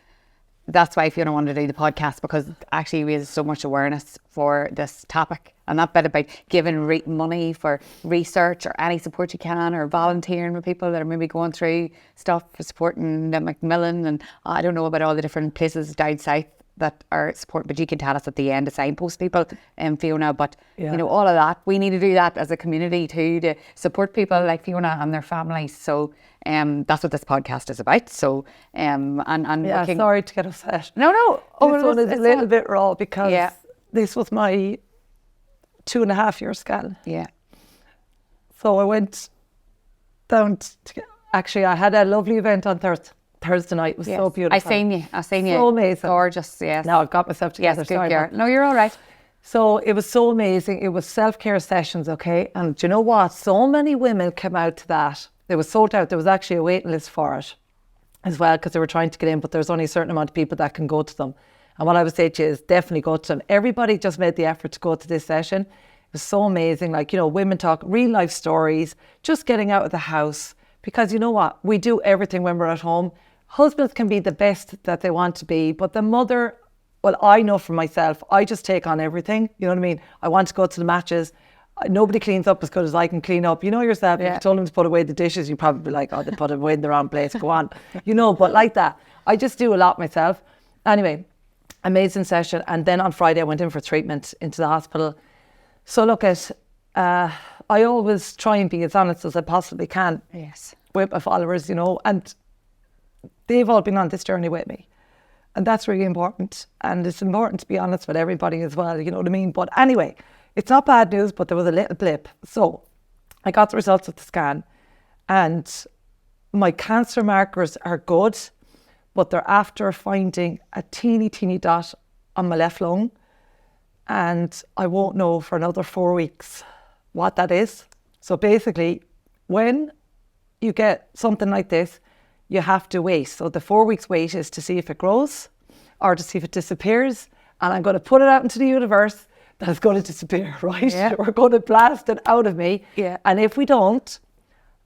Speaker 1: that's why Fiona wanted to do the podcast, because actually we have so much awareness for this topic, and that bit about giving money for research or any support you can, or volunteering with people that are maybe going through stuff, for supporting the Macmillan, and I don't know about all the different places down south that are support, but you can tell us at the end to signpost people, Fiona, but you know, all of that, we need to do that as a community too, to support people like Fiona and their families. So that's what this podcast is about. So and
Speaker 2: yeah, sorry to get upset.
Speaker 1: No.
Speaker 2: This one is a little bit raw, because this was my 2.5-year scan. Yeah. So I went down actually I had a lovely event on Thursday night. It was so beautiful.
Speaker 1: I seen you. So amazing. Gorgeous, yes.
Speaker 2: Now I've got myself together.
Speaker 1: Yes, good girl. No, you're all right.
Speaker 2: So it was so amazing. It was self-care sessions, okay? And do you know what? So many women came out to that. It was sold out. There was actually a waiting list for it as well, because they were trying to get in, but there's only a certain amount of people that can go to them. And what I would say to you is definitely go to them. Everybody just made the effort to go to this session. It was so amazing. Like, you know, women talk real life stories, just getting out of the house. Because you know what? We do everything when we're at home. Husbands can be the best that they want to be, but the mother, well, I know for myself, I just take on everything. You know what I mean? I want to go to the matches. Nobody cleans up as good as I can clean up. You know yourself, if you told them to put away the dishes, you'd probably be like, oh, they put it away in the wrong place, go on. You know, but like that. I just do a lot myself. Anyway, amazing session. And then on Friday, I went in for treatment into the hospital. So look, I always try and be as honest as I possibly can
Speaker 1: Yes.
Speaker 2: with my followers, and they've all been on this journey with me. And that's really important. And it's important to be honest with everybody as well, you know what I mean? But anyway, it's not bad news, but there was a little blip. So I got the results of the scan and my cancer markers are good, but they're after finding a teeny dot on my left lung. And I won't know for another 4 weeks what that is. So basically, when you get something like this, you have to wait. So the 4 weeks wait is to see if it grows or to see if it disappears. And I'm going to put it out into the universe that it's going to disappear, right?
Speaker 1: Yeah.
Speaker 2: We're going to blast it out of me.
Speaker 1: Yeah.
Speaker 2: And if we don't,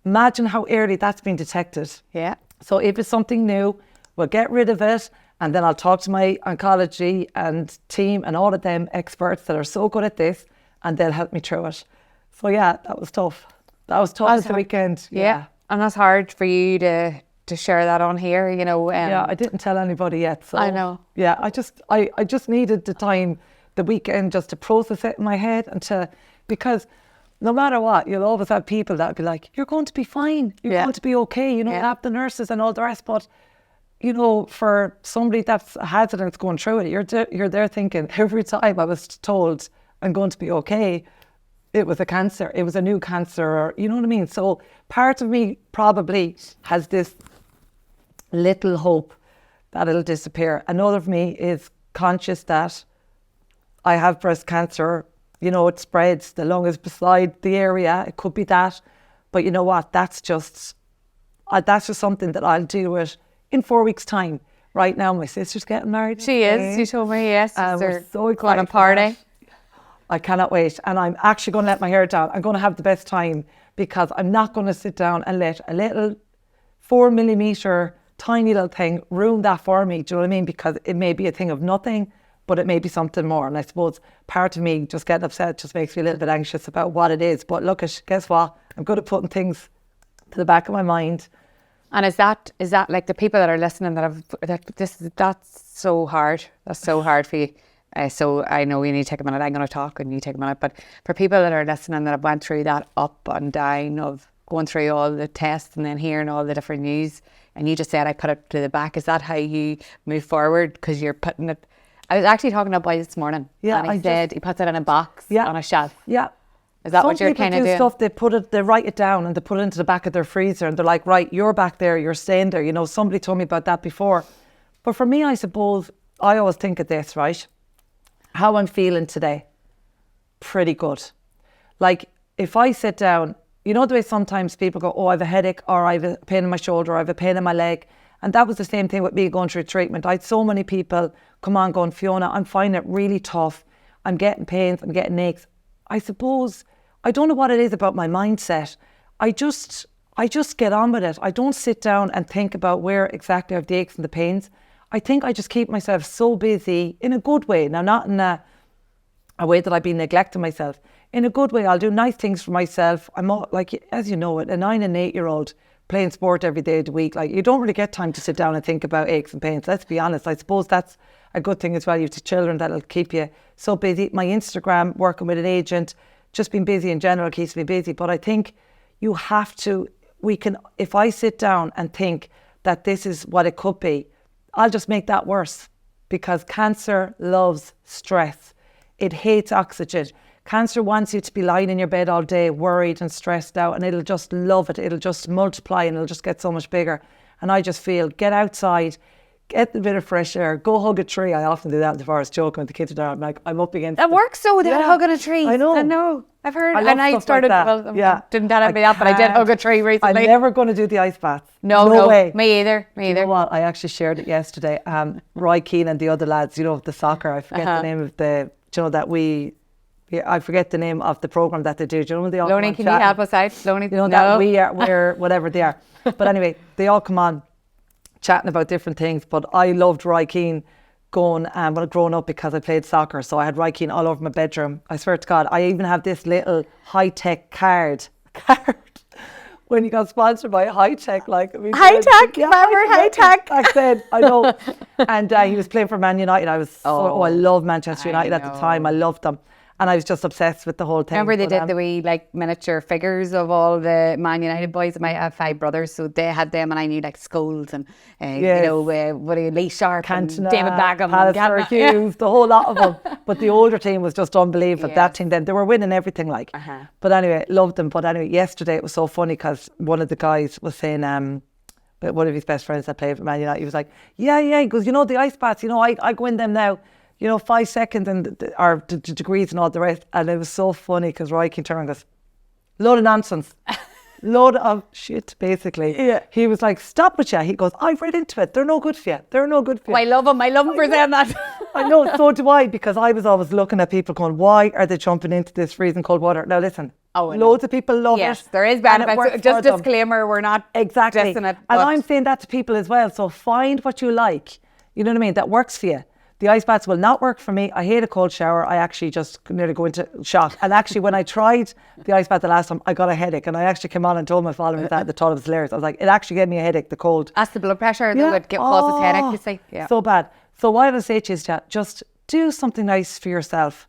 Speaker 2: imagine how early that's been detected.
Speaker 1: Yeah.
Speaker 2: So if it's something new, we'll get rid of it. And then I'll talk to my oncology and team and all of them experts that are so good at this, and they'll help me through it. So yeah, that was tough. That was tough this weekend.
Speaker 1: Yeah. And that's hard for you to share that on here,
Speaker 2: Yeah, I didn't tell anybody yet. So
Speaker 1: I know.
Speaker 2: Yeah, I just needed the time, the weekend, just to process it in my head because no matter what, you'll always have people that'll be like, you're going to be fine. You're going to be okay. Have the nurses and all the rest. But, for somebody that's a hazard and it's going through it, you're there thinking every time I was told I'm going to be okay, it was a cancer. It was a new cancer, or you know what I mean? So part of me probably has this little hope that it'll disappear. Another of me is conscious that I have breast cancer. It spreads. The lung is beside the area. It could be that. But you know what? That's just something that I'll deal with in 4 weeks' time. Right now, my sister's getting married.
Speaker 1: She is. You told me, yes.
Speaker 2: We're so excited
Speaker 1: going to party.
Speaker 2: I cannot wait. And I'm actually going to let my hair down. I'm going to have the best time because I'm not going to sit down and let a little 4 millimetre tiny little thing ruin that for me. Do you know what I mean? Because it may be a thing of nothing, but it may be something more. And I suppose part of me just getting upset just makes me a little bit anxious about what it is. But look, guess what? I'm good at putting things to the back of my mind.
Speaker 1: And is that like the people that are listening that's so hard. That's so hard for you. So I know you need to take a minute. I'm going to talk and you take a minute. But for people that are listening that have went through that up and down of going through all the tests and then hearing all the different news, and you just said I put it to the back. Is that how you move forward? Because you're putting it. I was actually talking to a boy this morning.
Speaker 2: Yeah,
Speaker 1: and he said he puts it in a box on a shelf.
Speaker 2: Yeah.
Speaker 1: Is that what you're kind of doing?
Speaker 2: Some people do stuff, they write it down and they put it into the back of their freezer and they're like, right, you're back there, you're staying there. Somebody told me about that before. But for me, I suppose, I always think of this, right? How I'm feeling today, pretty good. Like if I sit down, the way sometimes people go, oh, I have a headache or I have a pain in my shoulder or I have a pain in my leg. And that was the same thing with me going through treatment. I had so many people come on going, Fiona, I'm finding it really tough. I'm getting pains, I'm getting aches. I suppose, I don't know what it is about my mindset. I just get on with it. I don't sit down and think about where exactly I have the aches and the pains. I think I just keep myself so busy in a good way. Now, not in a way that I've been neglecting myself. In a good way, I'll do nice things for myself. I'm all, like, as you know, a 9 and 8 year old playing sport every day of the week. Like, you don't really get time to sit down and think about aches and pains. Let's be honest. I suppose that's a good thing as well. You have children that'll keep you so busy. My Instagram, working with an agent, just being busy in general keeps me busy. But I think you have to, if I sit down and think that this is what it could be, I'll just make that worse, because cancer loves stress. It hates oxygen. Cancer wants you to be lying in your bed all day, worried and stressed out, and it'll just love it. It'll just multiply and it'll just get so much bigger. And I just feel, get outside, get a bit of fresh air, go hug a tree. I often do that in the forest, joking with the kids are there. I'm like, I'm up against
Speaker 1: it. Works so they're hugging a tree.
Speaker 2: I know.
Speaker 1: I've heard,
Speaker 2: and I started,
Speaker 1: like didn't tell anybody that, but I did hug a tree recently.
Speaker 2: I'm never going to do the ice baths.
Speaker 1: No
Speaker 2: way.
Speaker 1: Me either.
Speaker 2: You know what? I actually shared it yesterday. Roy Keane and the other lads, the soccer, I forget the name of I forget the name of the programme that they do. Do you know when they all
Speaker 1: Loney, can you help us out? Loney,
Speaker 2: that we're whatever they are. But anyway, they all come on chatting about different things. But I loved Roy Keane going when growing up, because I played soccer. So I had Roy Keane all over my bedroom. I swear to God, I even have this little high-tech card. When you got sponsored by High-Tech,
Speaker 1: High-Tech, remember High-Tech?
Speaker 2: Back then, I know. And he was playing for Man United. I love Manchester United at the time. I loved them. And I was just obsessed with the whole thing.
Speaker 1: Remember they
Speaker 2: But,
Speaker 1: did the wee like miniature figures of all the Man United boys. I have 5 brothers, so they had them, and I knew like Scholes and Lee Sharp
Speaker 2: Cantona,
Speaker 1: and David Beckham,
Speaker 2: Pallister,
Speaker 1: and
Speaker 2: Hughes, the whole lot of them. But the older team was just unbelievable.
Speaker 1: Yes.
Speaker 2: That team then, they were winning everything like. But anyway, loved them. But anyway, yesterday it was so funny because one of the guys was saying, but one of his best friends that played for Man United, he was like, yeah, he goes, the ice baths, I go in them now, 5 seconds and the degrees and all the rest. And it was so funny because Roy came turn and goes, load of nonsense. Load of shit, basically.
Speaker 1: Yeah.
Speaker 2: He was like, stop it, yeah. He goes, I've read into it. They're no good for you. They're no good for you.
Speaker 1: I love him for saying that.
Speaker 2: I know, so do I, because I was always looking at people going, why are they jumping into this freezing cold water? Now listen, loads of people love it.
Speaker 1: Yes, there is
Speaker 2: and it
Speaker 1: benefits.
Speaker 2: works
Speaker 1: Just
Speaker 2: for them.
Speaker 1: disclaimer, we're not
Speaker 2: Exactly.
Speaker 1: dissing it.
Speaker 2: And I'm saying that to people as well. So find what you like, you know what I mean, that works for you. The ice baths will not work for me. I hate a cold shower. I actually just nearly go into shock. And actually, when I tried the ice bath the last time, I got a headache. And I actually came on and told my followers that the thought it was hilarious. I was like, it actually gave me a headache, the cold.
Speaker 1: That's the blood pressure that would cause a headache, you see. Yeah.
Speaker 2: So bad. So what I would say to you is just do something nice for yourself.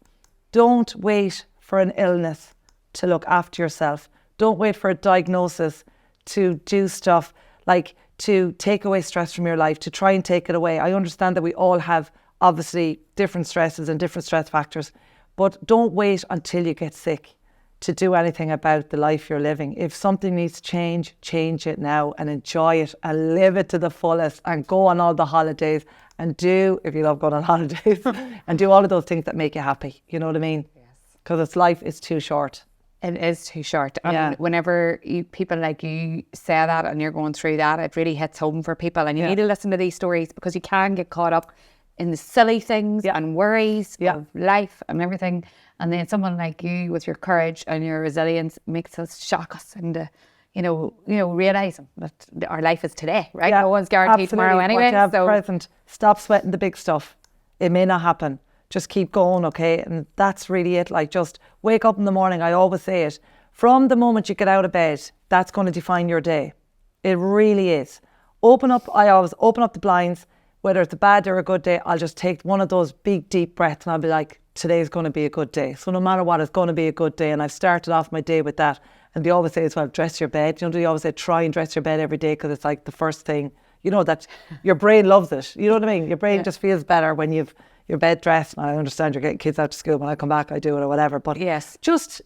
Speaker 2: Don't wait for an illness to look after yourself. Don't wait for a diagnosis to do stuff like to take away stress from your life, to try and take it away. I understand that we all have obviously different stresses and different stress factors, but don't wait until you get sick to do anything about the life you're living. If something needs to change it now and enjoy it and live it to the fullest and go on all the holidays and do, if you love going on holidays, and do all of those things that make you happy. You know what I mean? Yes. Because life is too short.
Speaker 1: It is too short. And whenever people like you say that and you're going through that, it really hits home for people. And you need to listen to these stories because you can get caught up in the silly things and worries of life and everything. And then someone like you with your courage and your resilience makes us shock us into, realising that our life is today, right?
Speaker 2: Yeah,
Speaker 1: no one's guaranteed tomorrow anyway.
Speaker 2: What you have present. Stop sweating the big stuff. It may not happen. Just keep going, okay? And that's really it. Like, just wake up in the morning. I always say it. From the moment you get out of bed, that's going to define your day. It really is. I always open up the blinds. Whether it's a bad day or a good day, I'll just take one of those big, deep breaths and I'll be like, today's going to be a good day. So no matter what, it's going to be a good day. And I've started off my day with that. And they always say as well, dress your bed. They always say, try and dress your bed every day because it's like the first thing, that your brain loves it. You know what I mean? Your brain just feels better when you've your bed dressed. And I understand you're getting kids out to school. When I come back, I do it or whatever. But just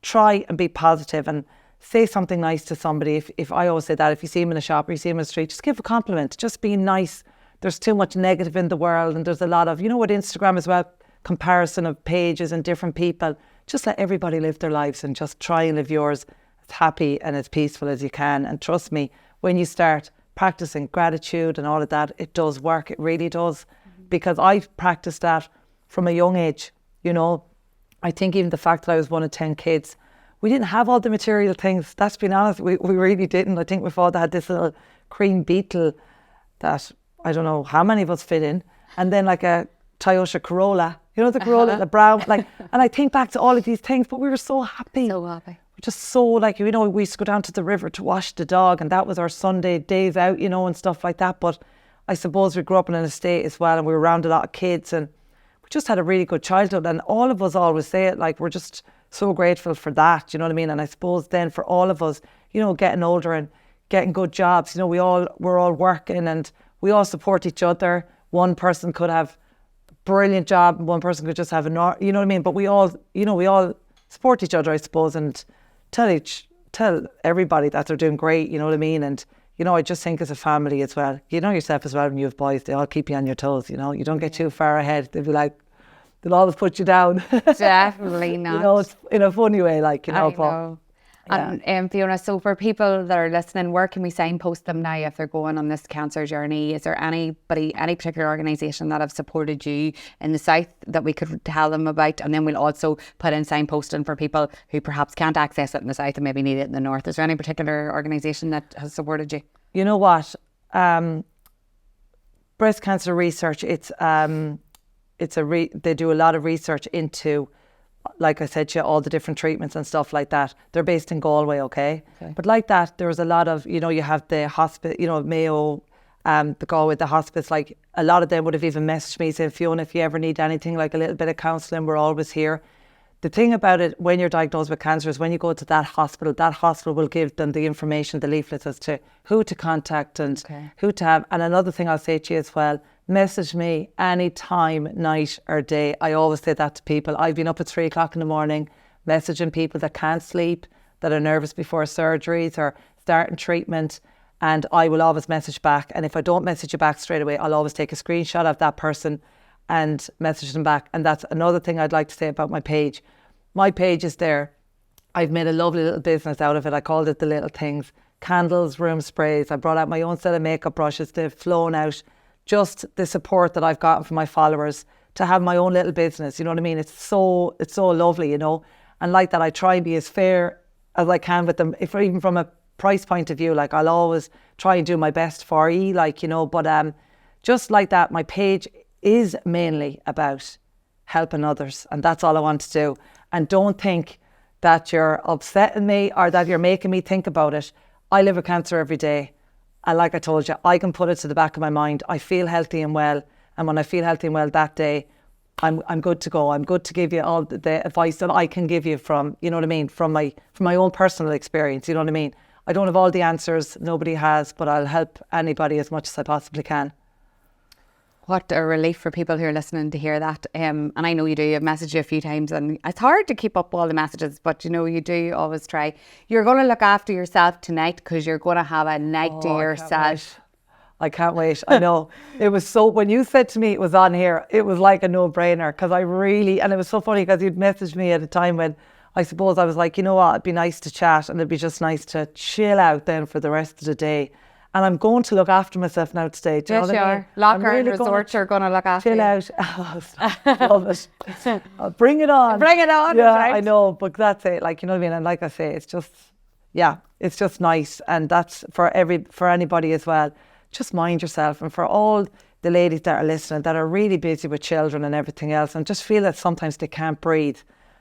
Speaker 2: try and be positive and say something nice to somebody. If I always say that, if you see them in a shop or you see them in the street, just give a compliment. Just be nice. There's too much negative in the world and there's a lot of, with Instagram as well, comparison of pages and different people. Just let everybody live their lives and just try and live yours as happy and as peaceful as you can. And trust me, when you start practicing gratitude and all of that, it does work. It really does. Because I've practiced that from a young age. I think even the fact that I was one of 10 kids, we didn't have all the material things. That's been honest, we really didn't. I think my father had this little cream Beetle that I don't know how many of us fit in. And then like a Toyota Corolla, the Corolla, the brown, and I think back to all of these things, but we were so happy.
Speaker 1: So happy.
Speaker 2: We're just so we used to go down to the river to wash the dog and that was our Sunday days out, and stuff like that. But I suppose we grew up in an estate as well and we were around a lot of kids and we just had a really good childhood. And all of us always say it, like we're just so grateful for that, you know what I mean? And I suppose then for all of us, getting older and getting good jobs, we're all working and we all support each other. One person could have a brilliant job and one person could just have you know what I mean? But we all support each other, I suppose, and tell everybody that they're doing great, you know what I mean? And I just think as a family as well, yourself as well, when you have boys, they all keep you on your toes, you don't get too far ahead. They'll be like, they'll always put you down.
Speaker 1: Definitely not.
Speaker 2: It's in a funny way,
Speaker 1: I know.
Speaker 2: Yeah.
Speaker 1: And Fiona, so for people that are listening, where can we signpost them now if they're going on this cancer journey? Is there any particular organisation that have supported you in the south that we could tell them about? And then we'll also put in signposting for people who perhaps can't access it in the south and maybe need it in the north. Is there any particular organisation that has supported you?
Speaker 2: You know what? Breast cancer research, they do a lot of research into, like I said to you, all the different treatments and stuff like that. They're based in Galway, okay? But like that, there's a lot of, you have the hospice, Mayo, the Galway, the hospice, like a lot of them would have even messaged me saying, Fiona, if you ever need anything, like a little bit of counselling, we're always here. the thing about it, when you're diagnosed with cancer, is when you go to that hospital will give them the information, the leaflets as to who to contact and who to have. And another thing I'll say to you as well, message me any time, night or day. I always say that to people. I've been up at 3 o'clock in the morning messaging people that can't sleep, that are nervous before surgeries or starting treatment, and I will always message back. And if I don't message you back straight away, I'll always take a screenshot of that person and message them back. And that's another thing I'd like to say about my page. My page is there. I've made a lovely little business out of it. I called it The Little Things. Candles, room sprays. I brought out my own set of makeup brushes. They've flown out. Just the support that I've gotten from my followers to have my own little business. You know what I mean? It's so lovely, you know. And like that, I try and be as fair as I can with them. If even from a price point of view, like I'll always try and do my best for you, like, you know. But just like that, my page is mainly about helping others, and that's all I want to do. And don't think that you're upsetting me or that you're making me think about it. I live with cancer every day, and like I told you, I can put it to the back of my mind. I feel healthy and well, and when I feel healthy and well that day, I'm good to go. I'm good to give you all the advice that I can give you from, you know what I mean, from my own personal experience. You know what I mean? I don't have all the answers, nobody has, but I'll help anybody as much as I possibly can.
Speaker 1: What a relief for people who are listening to hear that. And I know you do. I've messaged you a few times and it's hard to keep up all the messages, but you know, you do always try. You're going to look after yourself tonight because you're going to have a night to yourself.
Speaker 2: I can't wait. I know. It was so, when you said to me it was on here, it was like a no-brainer because and it was so funny because you'd messaged me at a time when I suppose I was like, you know what, it'd be nice to chat and it'd be just nice to chill out then for the rest of the day. And I'm going to look after myself now today. Do you know what I mean?
Speaker 1: Lough Erne Resort, you're going to look after
Speaker 2: chill out. Love it. Bring it on.
Speaker 1: Bring it on.
Speaker 2: Yeah,
Speaker 1: right.
Speaker 2: I know. But that's it. Like, you know what I mean? And like I say, it's just, yeah, it's just nice. And that's for anybody as well. Just mind yourself. And for all the ladies that are listening that are really busy with children and everything else and just feel that sometimes they can't breathe,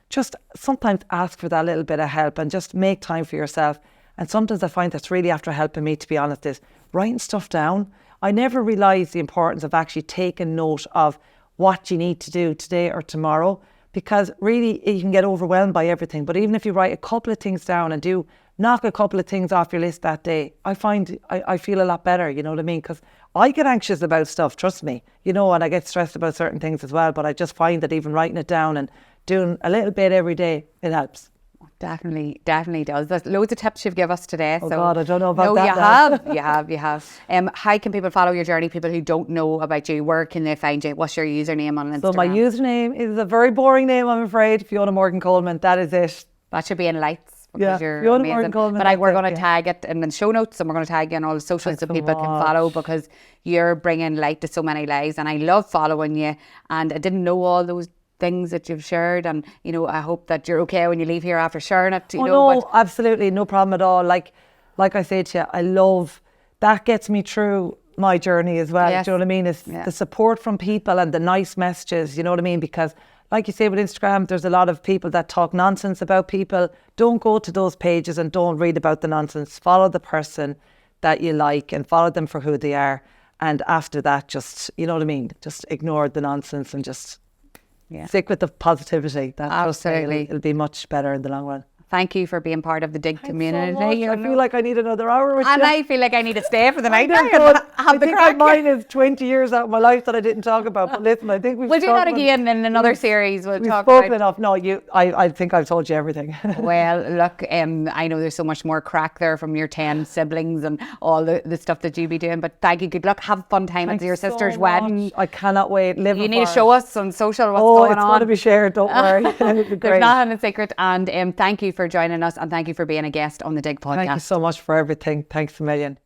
Speaker 2: just sometimes ask for that little bit of help and just make time for yourself. And sometimes I find that's really after helping me, to be honest, is writing stuff down. I never realised the importance of actually taking note of what you need to do today or tomorrow, because really you can get overwhelmed by everything. But even if you write a couple of things down and knock a couple of things off your list that day, I find I feel a lot better, you know what I mean? Because I get anxious about stuff, trust me, you know, and I get stressed about certain things as well. But I just find that even writing it down and doing a little bit every day, it helps.
Speaker 1: Definitely does. There's loads of tips you've given us today.
Speaker 2: Oh God, I don't know about that.
Speaker 1: You have. How can people follow your journey? People who don't know about you, where can they find you? What's your username on Instagram?
Speaker 2: So my username is a very boring name, I'm afraid. Fiona Morgan Coleman. That is it.
Speaker 1: That should be in lights.
Speaker 2: Yeah,
Speaker 1: you're
Speaker 2: Fiona
Speaker 1: amazing.
Speaker 2: Morgan Coleman.
Speaker 1: But we're going to tag it in the show notes, and we're going to tag you on all the socials so people can follow, because you're bringing light to so many lives, and I love following you. And I didn't know all those things that you've shared, and you know, I hope that you're okay when you leave here after sharing it.
Speaker 2: No, absolutely, no problem at all. Like I said to you, I love that, gets me through my journey as well.
Speaker 1: Yes.
Speaker 2: Do you know what I mean? It's the support from people and the nice messages, you know what I mean? Because like you say with Instagram, there's a lot of people that talk nonsense about people. Don't go to those pages and don't read about the nonsense. Follow the person that you like and follow them for who they are. And after that, just, you know what I mean? Just ignore the nonsense and just stick with the positivity.
Speaker 1: Absolutely.
Speaker 2: It'll be much better in the long run.
Speaker 1: Thank you for being part of the Dig community.
Speaker 2: So much. I feel like I need another hour with
Speaker 1: and
Speaker 2: you.
Speaker 1: I feel like I need to stay for the night.
Speaker 2: I think mine is 20 years out of my life that I didn't talk about. But listen, I think
Speaker 1: we'll do that again in another series.
Speaker 2: We've spoken enough. No, I think I've told you everything.
Speaker 1: Well, look, I know there's so much more crack there from your 10 siblings and all the stuff that you be doing. But thank you. Good luck. Have a fun time at your sister's wedding.
Speaker 2: I cannot wait.
Speaker 1: You need to show us on social what's going on.
Speaker 2: It's going to be shared. Don't worry.
Speaker 1: There's nothing in secret. And thank you for joining us, and thank you for being a guest on the Dig podcast.
Speaker 2: Thank you so much for everything. Thanks a million.